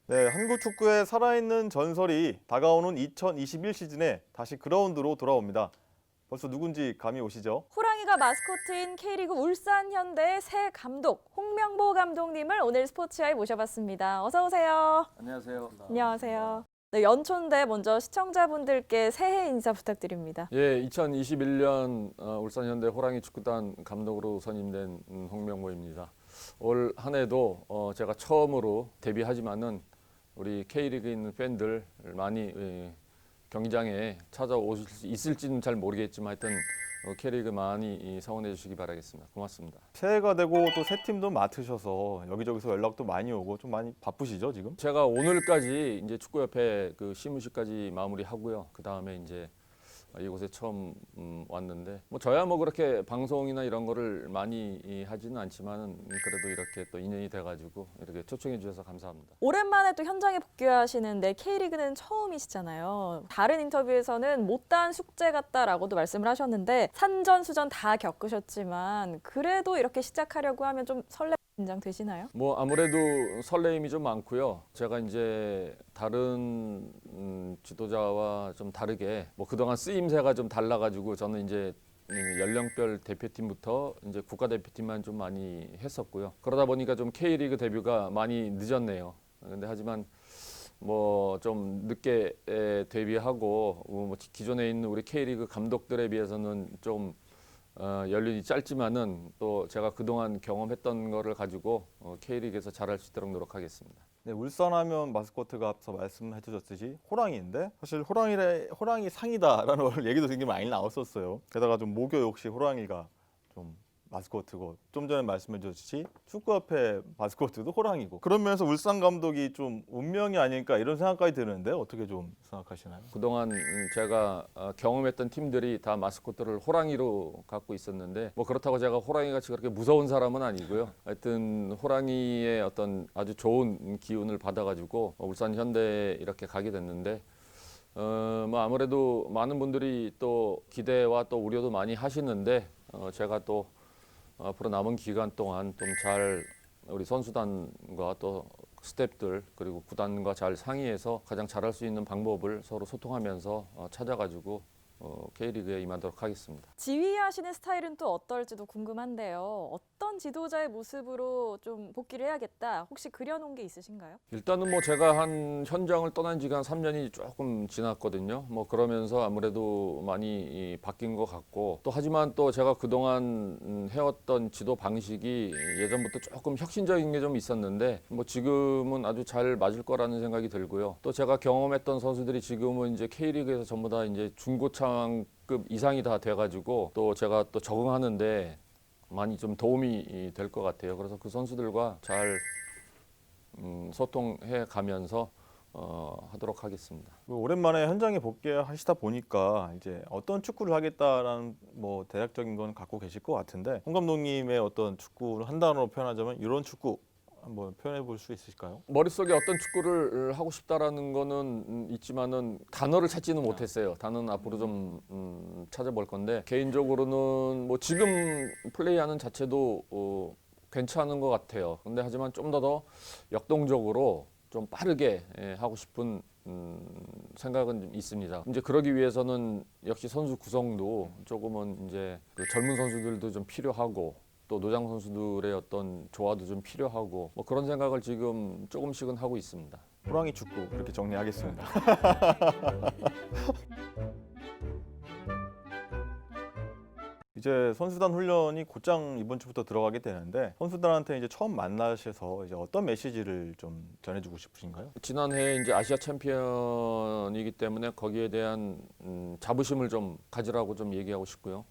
네, 한국 축구의 살아있는 전설이 다가오는 2021 시즌에 다시 그라운드로 돌아옵니다. 벌써 누군지 감이 오시죠? 호랑이가 마스코트인 K리그 울산 현대의 새 감독 홍명보 감독님을 오늘 스포츠아에 모셔봤습니다. 어서 오세요. 안녕하세요. 안녕하세요. 네, 연초인데 먼저 시청자분들께 새해 인사 부탁드립니다. 예, 2021년 울산 현대 호랑이 축구단 감독으로 선임된 홍명보입니다. 올 한 해도 제가 처음으로 데뷔하지만은 우리 K리그에 있는 팬들 많이 경기장에 찾아오실 수 있을지는 잘 모르겠지만 하여튼 K리그 많이 성원해 주시기 바라겠습니다. 고맙습니다. 새해가 되고 또 새 팀도 맡으셔서 여기저기서 연락도 많이 오고 좀 많이 바쁘시죠, 지금? 제가 오늘까지 이제 축구협회 그 시무식까지 마무리하고요. 그 다음에 이제 이곳에 처음 왔는데 뭐 저야 뭐 그렇게 방송이나 이런 거를 많이 하지는 않지만은 그래도 이렇게 또 인연이 돼가지고 이렇게 초청해 주셔서 감사합니다. 오랜만에 또 현장에 복귀하시는데 K리그는 처음이시잖아요. 다른 인터뷰에서는 못다한 숙제 같다라고도 말씀을 하셨는데 산전수전 다 겪으셨지만 그래도 이렇게 시작하려고 하면 좀 긴장되시나요? 뭐 아무래도 설레임이 좀 많고요. 제가 이제 다른 지도자와 좀 다르게 뭐 그동안 쓰임새가 좀 달라가지고 저는 이제 연령별 대표팀부터 이제 국가대표팀만 좀 많이 했었고요. 그러다 보니까 좀 K리그 데뷔가 많이 늦었네요. 근데 하지만 뭐 좀 늦게 데뷔하고 뭐 기존에 있는 우리 K리그 감독들에 비해서는 좀 연륜이 짧지만은 또 제가 그동안 경험했던 거를 가지고 K리그에서 잘할 수 있도록 노력하겠습니다. 네, 울산하면 마스코트가 앞서 말씀해 주셨듯이 호랑이인데 사실 호랑이 상이다라는 얘기도 되게 많이 나왔었어요. 게다가 좀 모교 역시 호랑이가 좀 마스코트고 좀 전에 말씀해 주셨듯이 축구협회 마스코트도 호랑이고 그런 면에서 울산 감독이 좀 운명이 아닐까 이런 생각까지 드는데 어떻게 좀 생각하시나요? 그동안 제가 경험했던 팀들이 다 마스코트를 호랑이로 갖고 있었는데 뭐 그렇다고 제가 호랑이 같이 그렇게 무서운 사람은 아니고요. 하여튼 호랑이의 어떤 아주 좋은 기운을 받아가지고 울산 현대에 이렇게 가게 됐는데 뭐 아무래도 많은 분들이 또 기대와 또 우려도 많이 하시는데 제가 또 앞으로 남은 기간 동안 좀 잘 우리 선수단과 또 스태프들 그리고 구단과 잘 상의해서 가장 잘할 수 있는 방법을 서로 소통하면서 찾아가지고 K리그에 임하도록 하겠습니다. 지휘하시는 스타일은 또 어떨지도 궁금한데요. 어떤 지도자의 모습으로 좀 복귀를 해야겠다. 혹시 그려놓은 게 있으신가요? 일단은 뭐 제가 한 현장을 떠난 지가 한 3년이 조금 지났거든요. 뭐 그러면서 아무래도 많이 바뀐 것 같고 또 하지만 또 제가 그동안 해왔던 지도 방식이 예전부터 조금 혁신적인 게 좀 있었는데 뭐 지금은 아주 잘 맞을 거라는 생각이 들고요. 또 제가 경험했던 선수들이 지금은 이제 K리그에서 전부 다 이제 중고차급 이상이 다 돼가지고 또 제가 또 적응하는데 많이 좀 도움이 될 것 같아요. 그래서 그 선수들과 잘 소통해 가면서 하도록 하겠습니다. 오랜만에 현장에 복귀하시다 보니까 이제 어떤 축구를 하겠다라는 뭐 대략적인 건 갖고 계실 것 같은데 홍 감독님의 어떤 축구를 한 단어로 표현하자면 이런 축구 한번 표현해 볼 수 있으실까요? 머릿속에 어떤 축구를 하고 싶다라는 거는 있지만은 단어를 찾지는 못했어요. 단어는 앞으로 좀 찾아볼 건데 개인적으로는 뭐 지금 플레이하는 자체도 괜찮은 것 같아요. 근데 하지만 좀 더 역동적으로 좀 빠르게 하고 싶은 생각은 좀 있습니다. 이제 그러기 위해서는 역시 선수 구성도 조금은 이제 그 젊은 선수들도 좀 필요하고 또 노장 선수들의 어떤 조화도 좀 필요하고 뭐 그런 생각을 지금 조금씩은 하고 있습니다. 호랑이 축구 그렇게 정리하겠습니다. 이제 선수단 훈련이 곧장 이번 주부터 들어가게 되는데 선수단한테 이제 처음 만나셔서 이제 어떤 메시지를 좀 전해주고 싶으신가요? 지난해 이제 아시아 챔피언이기 때문에 거기에 대한 자부심을 좀 가지라고 좀 얘기하고 싶고요.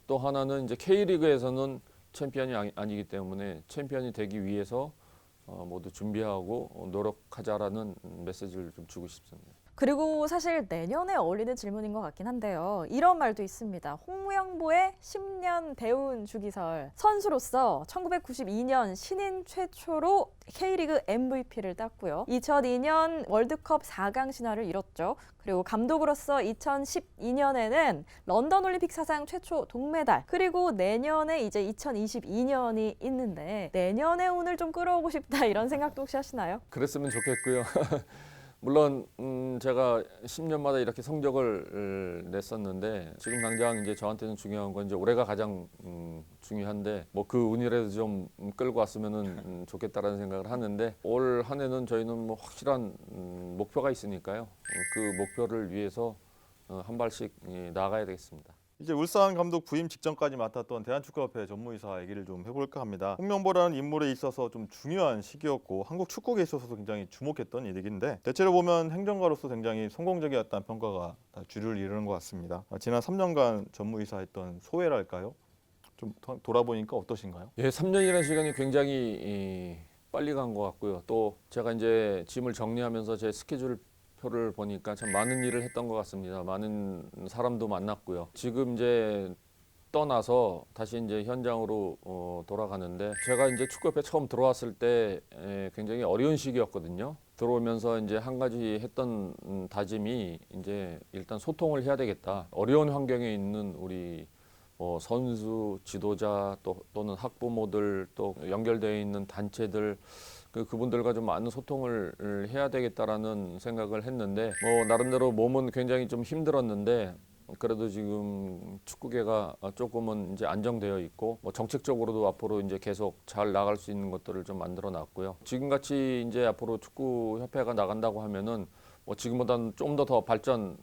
또 하나는 이제 K리그에서는 챔피언이 아니기 때문에 챔피언이 되기 위해서 모두 준비하고 노력하자라는 메시지를 좀 주고 싶습니다. 그리고 사실 내년에 어울리는 질문인 것 같긴 한데요. 이런 말도 있습니다. 홍명보의 10년 배운 주기설. 선수로서 1992년 신인 최초로 K리그 MVP를 땄고요. 2002년 월드컵 4강 신화를 이뤘죠. 그리고 감독으로서 2012년에는 런던 올림픽 사상 최초 동메달. 그리고 내년에 이제 2022년이 있는데 내년의 운을 좀 끌어오고 싶다 이런 생각도 혹시 하시나요? 그랬으면 좋겠고요. 물론 제가 10년마다 이렇게 성적을 냈었는데 지금 당장 이제 저한테는 중요한 건 이제 올해가 가장 중요한데 뭐 그 운이라도 좀 끌고 왔으면은 좋겠다라는 생각을 하는데 올 한 해는 저희는 뭐 확실한 목표가 있으니까요. 그 목표를 위해서 한 발씩 나아가야 되겠습니다. 이제 울산 감독 부임 직전까지 맡았던 대한축구협회 전무이사 얘기를 좀 해볼까 합니다. 홍명보라는 인물에 있어서 좀 중요한 시기였고 한국 축구계에 있어서도 굉장히 주목했던 일이긴데 대체로 보면 행정가로서 굉장히 성공적이었다는 평가가 다 주류를 이루는 것 같습니다. 지난 3년간 전무이사 했던 소회랄까요? 좀 돌아보니까 어떠신가요? 예, 3년이라는 시간이 굉장히 빨리 간 것 같고요. 또 제가 이제 짐을 정리하면서 제 스케줄표를 보니까 참 많은 일을 했던 것 같습니다. 많은 사람도 만났고요. 지금 이제 떠나서 다시 이제 현장으로 돌아가는데 제가 이제 축구협회 처음 들어왔을 때 굉장히 어려운 시기였거든요. 들어오면서 이제 한 가지 했던 다짐이 이제 일단 소통을 해야 되겠다. 어려운 환경에 있는 우리 선수, 지도자 또는 학부모들 또 연결되어 있는 단체들 그분들과 좀 많은 소통을 해야 되겠다라는 생각을 했는데 나름대로 몸은 굉장히 좀 힘들었는데 그래도 지금 축구계가 조금은 이제 안정되어 있고 정책적으로도 앞으로 이제 계속 잘 나갈 수 있는 것들을 좀 만들어 놨고요. 지금같이 이제 앞으로 축구협회가 나간다고 하면은 지금보다는 좀 더 발전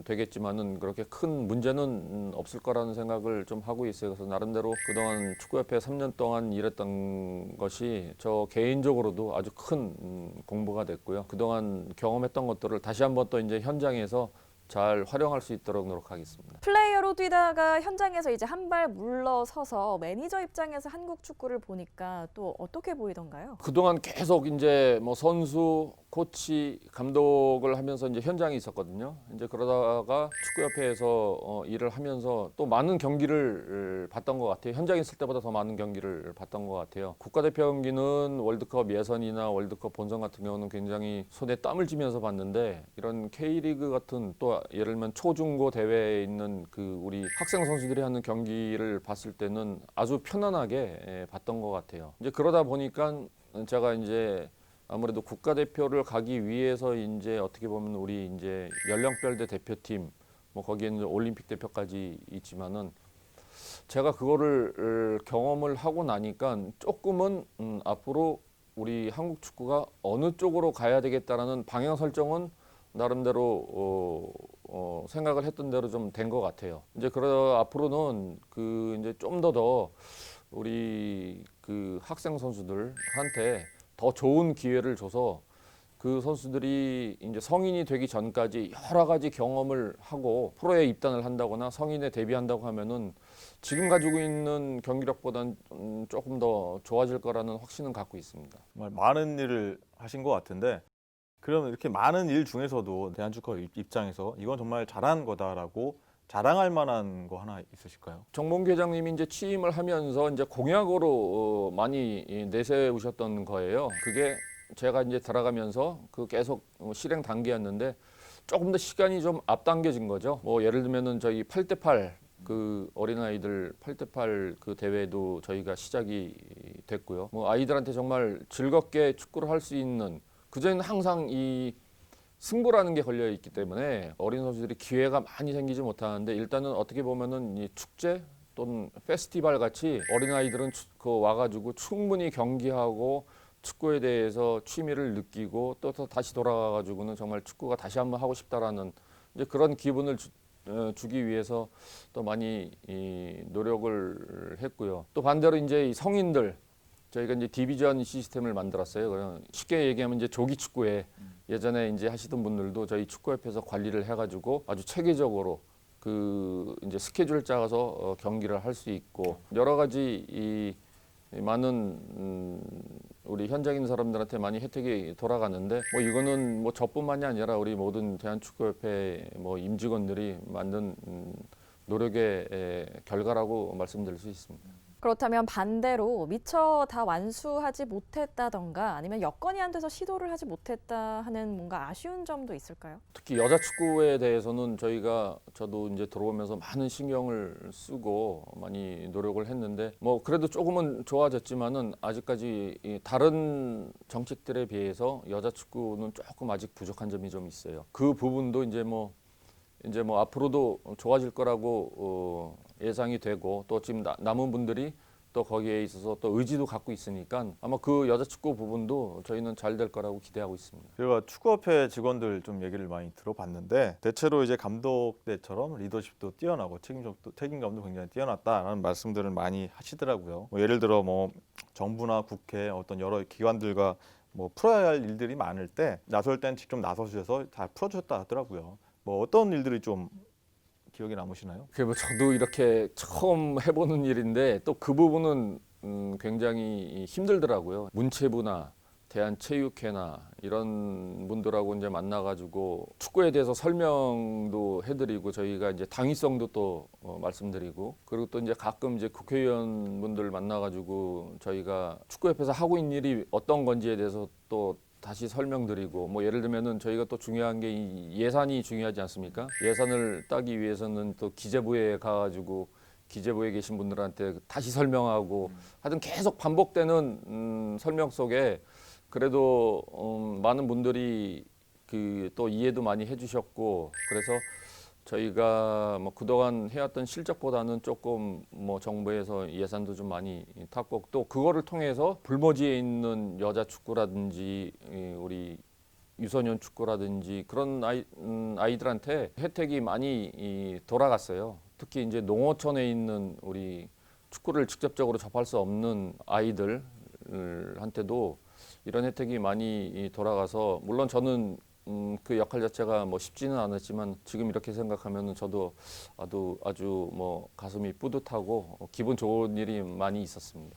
되겠지만은 그렇게 큰 문제는 없을 거라는 생각을 좀 하고 있어요. 그래서 나름대로 그동안 축구협회 3년 동안 일했던 것이 저 개인적으로도 아주 큰 공부가 됐고요. 그동안 경험했던 것들을 다시 한번 또 이제 현장에서 잘 활용할 수 있도록 노력하겠습니다. 플레이어로 뛰다가 현장에서 이제 한 발 물러서서 매니저 입장에서 한국 축구를 보니까 또 어떻게 보이던가요? 그동안 계속 이제 선수, 코치, 감독을 하면서 이제 현장에 있었거든요. 이제 그러다가 축구협회에서 일을 하면서 또 많은 경기를 봤던 것 같아요. 현장에 있을 때보다 더 많은 경기를 봤던 것 같아요. 국가대표 경기는 월드컵 예선이나 월드컵 본선 같은 경우는 굉장히 손에 땀을 쥐면서 봤는데 이런 K리그 같은 또 예를 들면 초중고 대회에 있는 그 우리 학생 선수들이 하는 경기를 봤을 때는 아주 편안하게 봤던 것 같아요. 이제 그러다 보니까 제가 이제 아무래도 국가대표를 가기 위해서 이제 어떻게 보면 우리 이제 연령별대 대표팀 거기에는 올림픽 대표까지 있지만은 제가 그거를 경험을 하고 나니까 조금은 앞으로 우리 한국 축구가 어느 쪽으로 가야 되겠다라는 방향 설정은 나름대로 생각을 했던 대로 좀 된 것 같아요. 이제 그러 앞으로는 그 이제 좀 더 우리 그 학생 선수들한테 더 좋은 기회를 줘서 그 선수들이 이제 성인이 되기 전까지 여러 가지 경험을 하고 프로에 입단을 한다거나 성인에 데뷔한다고 하면은 지금 가지고 있는 경기력보다는 조금 더 좋아질 거라는 확신은 갖고 있습니다. 정말 많은 일을 하신 것 같은데 그러면 이렇게 많은 일 중에서도 대한축구 입장에서 이건 정말 잘한 거다라고 자랑할 만한 거 하나 있으실까요? 정몽규 회장님이 이제 취임을 하면서 이제 공약으로 많이 내세우셨던 거예요. 그게 제가 이제 들어가면서 그 계속 실행 단계였는데 조금 더 시간이 좀 앞당겨진 거죠. 예를 들면은 저희 8대8 그 어린아이들 8대8 그 대회도 저희가 시작이 됐고요. 아이들한테 정말 즐겁게 축구를 할 수 있는 그전에는 항상 이 승부라는 게 걸려 있기 때문에 어린 선수들이 기회가 많이 생기지 못하는데 일단은 어떻게 보면은 이 축제 또는 페스티벌 같이 어린아이들은 와가지고 충분히 경기하고 축구에 대해서 취미를 느끼고 또 다시 돌아가가지고는 정말 축구가 다시 한번 하고 싶다라는 이제 그런 기분을 주기 위해서 또 많이 노력을 했고요. 또 반대로 이제 이 성인들 저희가 이제 디비전 시스템을 만들었어요. 그냥 쉽게 얘기하면 이제 조기 축구에 예전에 이제 하시던 분들도 저희 축구협회에서 관리를 해가지고 아주 체계적으로 그 이제 스케줄 짜서 경기를 할 수 있고 여러 가지 이 많은 우리 현장에 있는 사람들한테 많이 혜택이 돌아가는데 뭐 이거는 뭐 저뿐만이 아니라 우리 모든 대한축구협회 뭐 임직원들이 만든 노력의 결과라고 말씀드릴 수 있습니다. 그렇다면 반대로 미처 다 완수하지 못했다던가 아니면 여건이 안 돼서 시도를 하지 못했다 하는 뭔가 아쉬운 점도 있을까요? 특히 여자 축구에 대해서는 저도 이제 들어오면서 많은 신경을 쓰고 많이 노력을 했는데 뭐 그래도 조금은 좋아졌지만은 아직까지 이 다른 정책들에 비해서 여자 축구는 조금 아직 부족한 점이 좀 있어요. 그 부분도 이제 뭐 앞으로도 좋아질 거라고 예상이 되고 또 지금 남은 분들이 또 거기에 있어서 또 의지도 갖고 있으니까 아마 그 여자 축구 부분도 저희는 잘 될 거라고 기대하고 있습니다. 제가 축구협회 직원들 좀 얘기를 많이 들어봤는데 대체로 이제 감독대처럼 리더십도 뛰어나고 책임감도 굉장히 뛰어났다라는 말씀들을 많이 하시더라고요. 뭐 예를 들어 뭐 정부나 국회 어떤 여러 기관들과 뭐 풀어야 할 일들이 많을 때 나설 땐 직접 나서주셔서 다 풀어주셨다 하더라고요. 뭐 어떤 일들이 좀 기억에 남으시나요? 뭐 저도 이렇게 처음 해보는 일인데 또 그 부분은 굉장히 힘들더라고요. 문체부나 대한체육회나 이런 분들하고 이제 만나가지고 축구에 대해서 설명도 해드리고 저희가 이제 당위성도 또 말씀드리고 그리고 또 이제 가끔 이제 국회의원분들 만나가지고 저희가 축구협회에서 하고 있는 일이 어떤 건지에 대해서 또 다시 설명드리고 뭐 예를 들면은 저희가 또 중요한 게 이 예산이 중요하지 않습니까? 예산을 따기 위해서는 또 기재부에 가가지고 기재부에 계신 분들한테 다시 설명하고 하여튼 계속 반복되는 설명 속에 그래도 많은 분들이 그 또 이해도 많이 해주셨고 그래서 저희가 뭐 그동안 해왔던 실적보다는 조금 뭐 정부에서 예산도 좀 많이 탔고 또 그거를 통해서 불모지에 있는 여자 축구라든지 우리 유소년 축구라든지 그런 아이들한테 혜택이 많이 돌아갔어요. 특히 이제 농어촌에 있는 우리 축구를 직접적으로 접할 수 없는 아이들한테도 이런 혜택이 많이 돌아가서 물론 저는 그 역할 자체가 뭐 쉽지는 않았지만 지금 이렇게 생각하면 저도 아주 뭐 가슴이 뿌듯하고 기분 좋은 일이 많이 있었습니다.